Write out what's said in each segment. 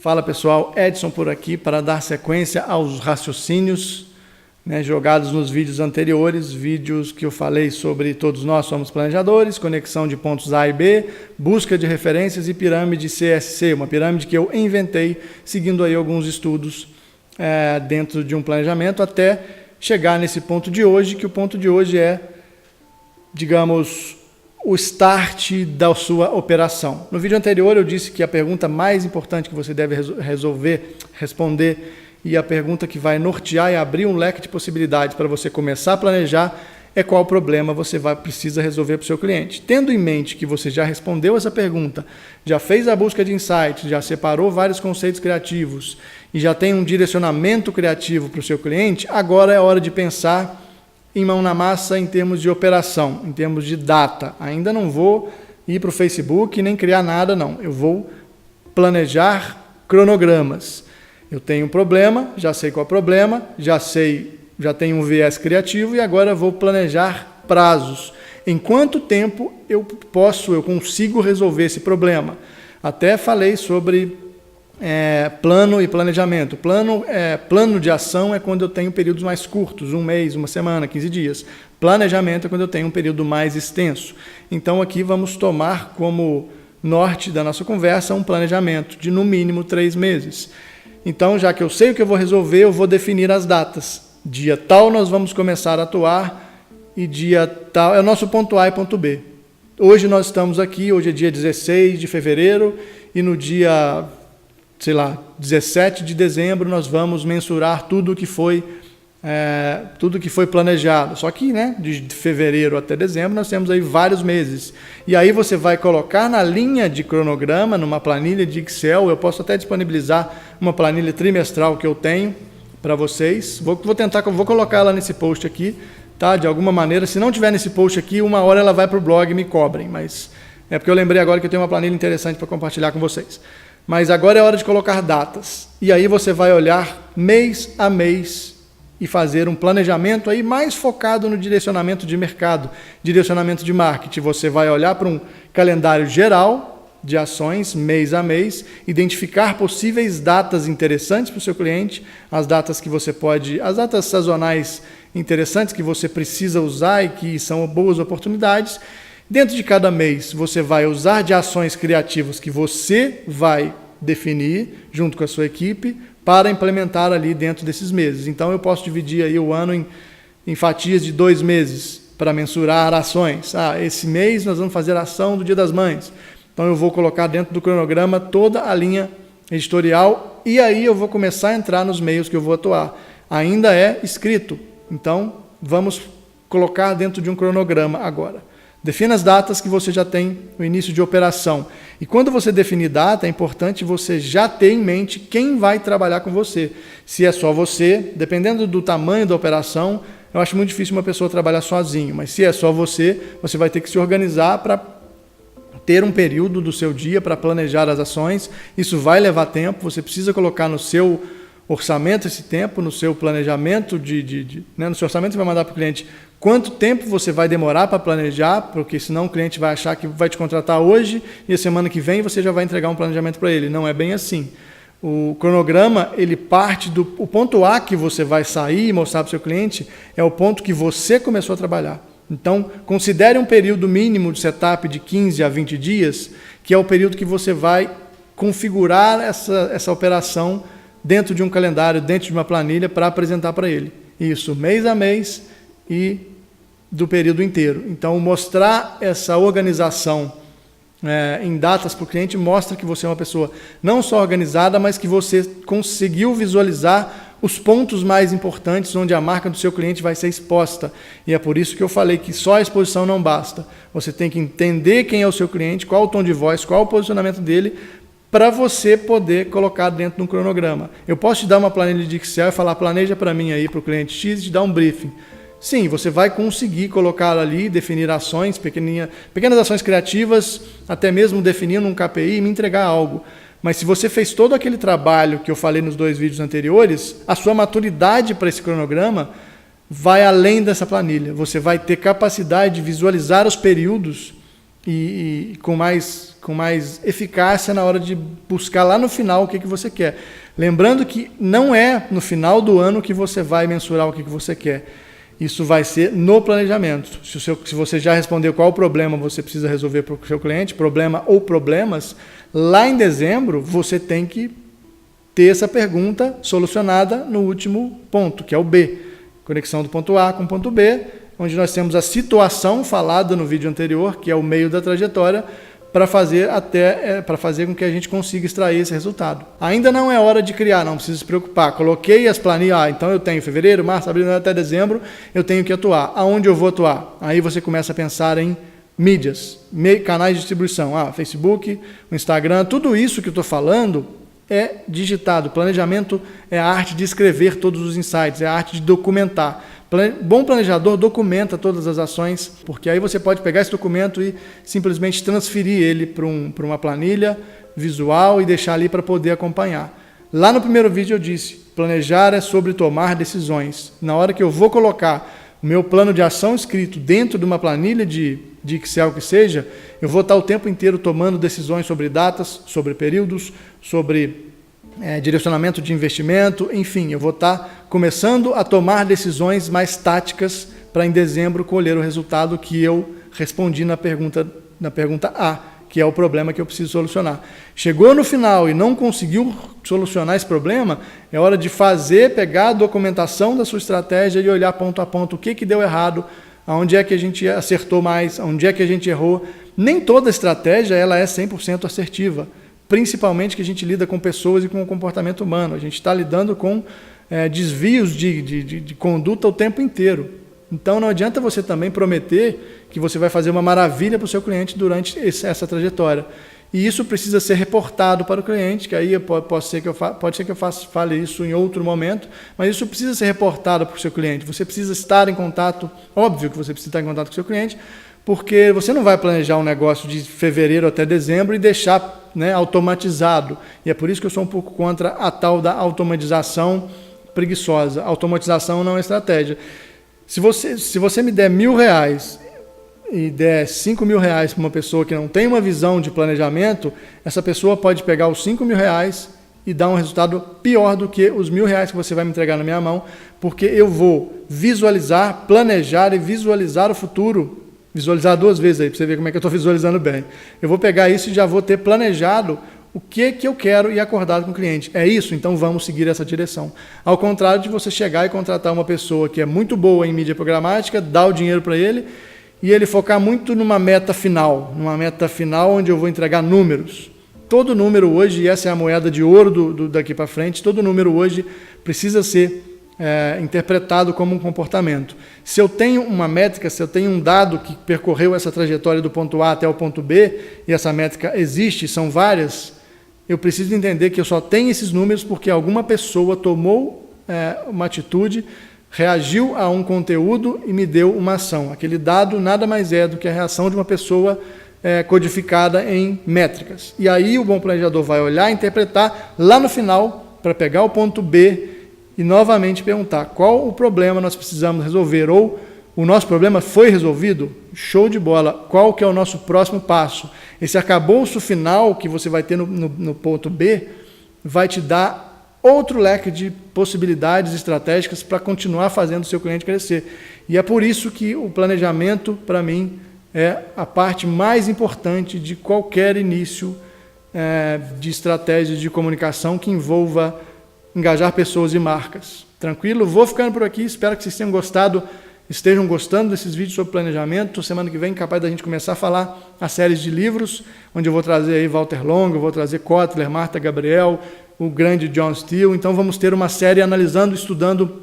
Fala pessoal, Edson por aqui para dar sequência aos raciocínios jogados nos vídeos anteriores, vídeos que eu falei sobre todos nós somos planejadores, conexão de pontos A e B, busca de referências e pirâmide CSC, uma pirâmide que eu inventei seguindo aí alguns estudos dentro de um planejamento até chegar nesse ponto de hoje, que o ponto de hoje é, digamos, o start da sua operação. No vídeo anterior eu disse que a pergunta mais importante que você deve responder e a pergunta que vai nortear e abrir um leque de possibilidades para você começar a planejar é qual problema você precisa resolver para o seu cliente. Tendo em mente que você já respondeu essa pergunta, já fez a busca de insights, já separou vários conceitos criativos e já tem um direcionamento criativo para o seu cliente, agora é hora de pensar em mão na massa em termos de operação, em termos de data. Ainda não vou ir para o Facebook nem criar nada, não. Eu vou planejar cronogramas. Eu tenho um problema, já sei qual é o problema, já tenho um viés criativo e agora vou planejar prazos. Em quanto tempo eu consigo resolver esse problema? Até falei sobre plano e planejamento. Plano de ação é quando eu tenho períodos mais curtos, 1 mês, 1 semana, 15 dias. Planejamento é quando eu tenho um período mais extenso. Então aqui vamos tomar como norte da nossa conversa um planejamento de no mínimo 3 meses. Então, já que eu sei o que eu vou resolver, eu vou definir as datas. Dia tal nós vamos começar a atuar e dia tal é o nosso ponto A e ponto B. Hoje nós estamos aqui, hoje é dia 16 de fevereiro e no dia 17 de dezembro nós vamos mensurar tudo que foi planejado. Só que de fevereiro até dezembro nós temos aí vários meses. E aí você vai colocar na linha de cronograma, numa planilha de Excel, eu posso até disponibilizar uma planilha trimestral que eu tenho para vocês. Vou colocar ela nesse post aqui, tá? De alguma maneira, se não tiver nesse post aqui, uma hora ela vai para o blog e me cobrem, mas é porque eu lembrei agora que eu tenho uma planilha interessante para compartilhar com vocês. Mas agora é hora de colocar datas. E aí você vai olhar mês a mês e fazer um planejamento aí mais focado no direcionamento de mercado, direcionamento de marketing. Você vai olhar para um calendário geral de ações, mês a mês, identificar possíveis datas interessantes para o seu cliente, as datas sazonais interessantes que você precisa usar e que são boas oportunidades. Dentro de cada mês, você vai usar de ações criativas que você vai definir junto com a sua equipe para implementar ali dentro desses meses. Então, eu posso dividir aí o ano em fatias de 2 meses para mensurar ações. Esse mês nós vamos fazer a ação do Dia das Mães. Então, eu vou colocar dentro do cronograma toda a linha editorial e aí eu vou começar a entrar nos meios que eu vou atuar. Ainda é escrito, então vamos colocar dentro de um cronograma agora. Defina as datas que você já tem no início de operação. E quando você definir data, é importante você já ter em mente quem vai trabalhar com você. Se é só você, dependendo do tamanho da operação, eu acho muito difícil uma pessoa trabalhar sozinho. Mas se é só você, você vai ter que se organizar para ter um período do seu dia para planejar as ações. Isso vai levar tempo, você precisa colocar no seu orçamento esse tempo, no seu planejamento, no seu orçamento você vai mandar para o cliente quanto tempo você vai demorar para planejar, porque senão o cliente vai achar que vai te contratar hoje e a semana que vem você já vai entregar um planejamento para ele. Não é bem assim. O cronograma, ele parte o ponto A que você vai sair e mostrar para o seu cliente é o ponto que você começou a trabalhar. Então, considere um período mínimo de setup de 15 a 20 dias, que é o período que você vai configurar essa operação dentro de um calendário, dentro de uma planilha para apresentar para ele. Isso, mês a mês e do período inteiro. Então, mostrar essa organização em datas para o cliente mostra que você é uma pessoa não só organizada, mas que você conseguiu visualizar os pontos mais importantes onde a marca do seu cliente vai ser exposta. E é por isso que eu falei que só a exposição não basta. Você tem que entender quem é o seu cliente, qual o tom de voz, qual o posicionamento dele, para você poder colocar dentro de um cronograma. Eu posso te dar uma planilha de Excel e falar, planeja para mim aí, para o cliente X, e te dar um briefing. Sim, você vai conseguir colocar ali, definir ações, pequenas ações criativas, até mesmo definindo um KPI e me entregar algo. Mas se você fez todo aquele trabalho que eu falei nos 2 vídeos anteriores, a sua maturidade para esse cronograma vai além dessa planilha. Você vai ter capacidade de visualizar os períodos e com mais eficácia na hora de buscar lá no final o que você quer. Lembrando que não é no final do ano que você vai mensurar o que você quer. Isso vai ser no planejamento. Se você já respondeu qual problema você precisa resolver para o seu cliente, problema ou problemas, lá em dezembro você tem que ter essa pergunta solucionada no último ponto, que é o B. Conexão do ponto A com o ponto B, onde nós temos a situação falada no vídeo anterior, que é o meio da trajetória, para fazer com que a gente consiga extrair esse resultado. Ainda não é hora de criar, não precisa se preocupar. Coloquei as planilhas, então eu tenho fevereiro, março, abril, até dezembro, eu tenho que atuar. Aonde eu vou atuar? Aí você começa a pensar em mídias, canais de distribuição, Facebook, o Instagram, tudo isso que eu estou falando é digitado. Planejamento é a arte de escrever todos os insights, é a arte de documentar. Bom planejador documenta todas as ações, porque aí você pode pegar esse documento e simplesmente transferir ele para uma planilha visual e deixar ali para poder acompanhar. Lá no primeiro vídeo eu disse, planejar é sobre tomar decisões. Na hora que eu vou colocar o meu plano de ação escrito dentro de uma planilha de Excel que seja, eu vou estar o tempo inteiro tomando decisões sobre datas, sobre períodos, sobre direcionamento de investimento, enfim, eu vou estar começando a tomar decisões mais táticas para em dezembro colher o resultado que eu respondi na pergunta A, que é o problema que eu preciso solucionar. Chegou no final e não conseguiu solucionar esse problema, é hora de pegar a documentação da sua estratégia e olhar ponto a ponto o que deu errado, onde é que a gente acertou mais, onde é que a gente errou. Nem toda estratégia ela é 100% assertiva, principalmente que a gente lida com pessoas e com o comportamento humano. A gente está lidando com desvios de conduta o tempo inteiro. Então não adianta você também prometer que você vai fazer uma maravilha para o seu cliente durante essa trajetória. E isso precisa ser reportado para o cliente, que aí pode ser que eu fale isso em outro momento, mas isso precisa ser reportado para o seu cliente. Você precisa estar em contato, óbvio que você precisa estar em contato com o seu cliente, porque você não vai planejar um negócio de fevereiro até dezembro e deixar automatizado. E é por isso que eu sou um pouco contra a tal da automatização preguiçosa. Automatização não é estratégia. Se você me der R$1.000 e der R$5.000 para uma pessoa que não tem uma visão de planejamento, essa pessoa pode pegar os R$5.000 e dar um resultado pior do que os R$1.000 que você vai me entregar na minha mão, porque eu vou visualizar, planejar e visualizar o futuro. Visualizar 2 vezes aí, para você ver como é que eu estou visualizando bem. Eu vou pegar isso e já vou ter planejado o que eu quero e acordado com o cliente. É isso? Então vamos seguir essa direção. Ao contrário de você chegar e contratar uma pessoa que é muito boa em mídia programática, dar o dinheiro para ele e ele focar muito numa meta final onde eu vou entregar números. Todo número hoje, e essa é a moeda de ouro daqui para frente, todo número hoje precisa ser interpretado como um comportamento. Se eu tenho uma métrica, se eu tenho um dado que percorreu essa trajetória do ponto A até o ponto B, e essa métrica existe, são várias, eu preciso entender que eu só tenho esses números porque alguma pessoa tomou uma atitude, reagiu a um conteúdo e me deu uma ação. Aquele dado nada mais é do que a reação de uma pessoa codificada em métricas. E aí o bom planejador vai olhar, interpretar lá no final, para pegar o ponto B e novamente perguntar qual o problema nós precisamos resolver, ou o nosso problema foi resolvido? Show de bola! Qual que é o nosso próximo passo? Esse arcabouço final que você vai ter no ponto B vai te dar outro leque de possibilidades estratégicas para continuar fazendo o seu cliente crescer. E é por isso que o planejamento, para mim, é a parte mais importante de qualquer início de estratégia de comunicação que envolva engajar pessoas e marcas. Tranquilo? Vou ficando por aqui, espero que vocês tenham gostado, estejam gostando desses vídeos sobre planejamento. Semana que vem, capaz da gente começar a falar a séries de livros, onde eu vou trazer aí Walter Longo, eu vou trazer Kotler, Martha Gabriel, o grande John Steele. Então vamos ter uma série analisando, estudando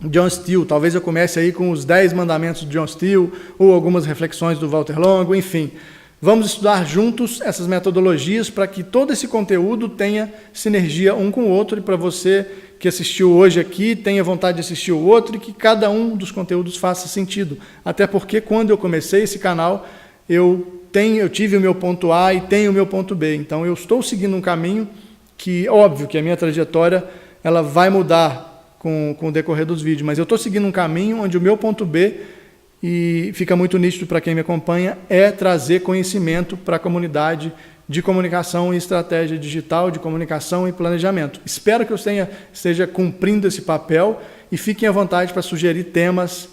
John Steele. Talvez eu comece aí com os 10 mandamentos de John Steele, ou algumas reflexões do Walter Longo, enfim. Vamos estudar juntos essas metodologias para que todo esse conteúdo tenha sinergia um com o outro, e para você que assistiu hoje aqui tenha vontade de assistir o outro, e que cada um dos conteúdos faça sentido. Até porque quando eu comecei esse canal, eu tive o meu ponto A e tenho o meu ponto B. Então eu estou seguindo um caminho que, óbvio, que a minha trajetória ela vai mudar com o decorrer dos vídeos, mas eu estou seguindo um caminho onde o meu ponto B e fica muito nítido para quem me acompanha, é trazer conhecimento para a comunidade de comunicação e estratégia digital, de comunicação e planejamento. Espero que eu esteja cumprindo esse papel e fiquem à vontade para sugerir temas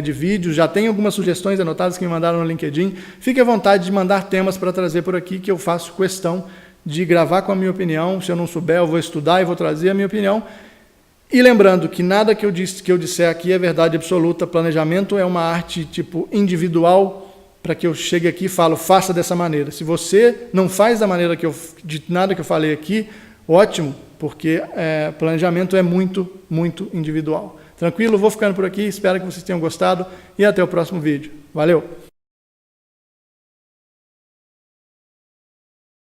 de vídeos. Já tem algumas sugestões anotadas que me mandaram no LinkedIn. Fique à vontade de mandar temas para trazer por aqui, que eu faço questão de gravar com a minha opinião. Se eu não souber, eu vou estudar e vou trazer a minha opinião. E lembrando que nada que eu disser aqui é verdade absoluta. Planejamento é uma arte individual, para que eu chegue aqui e falo, faça dessa maneira. Se você não faz da maneira de nada que eu falei aqui, ótimo, porque planejamento é muito, muito individual. Tranquilo? Vou ficando por aqui, espero que vocês tenham gostado e até o próximo vídeo. Valeu!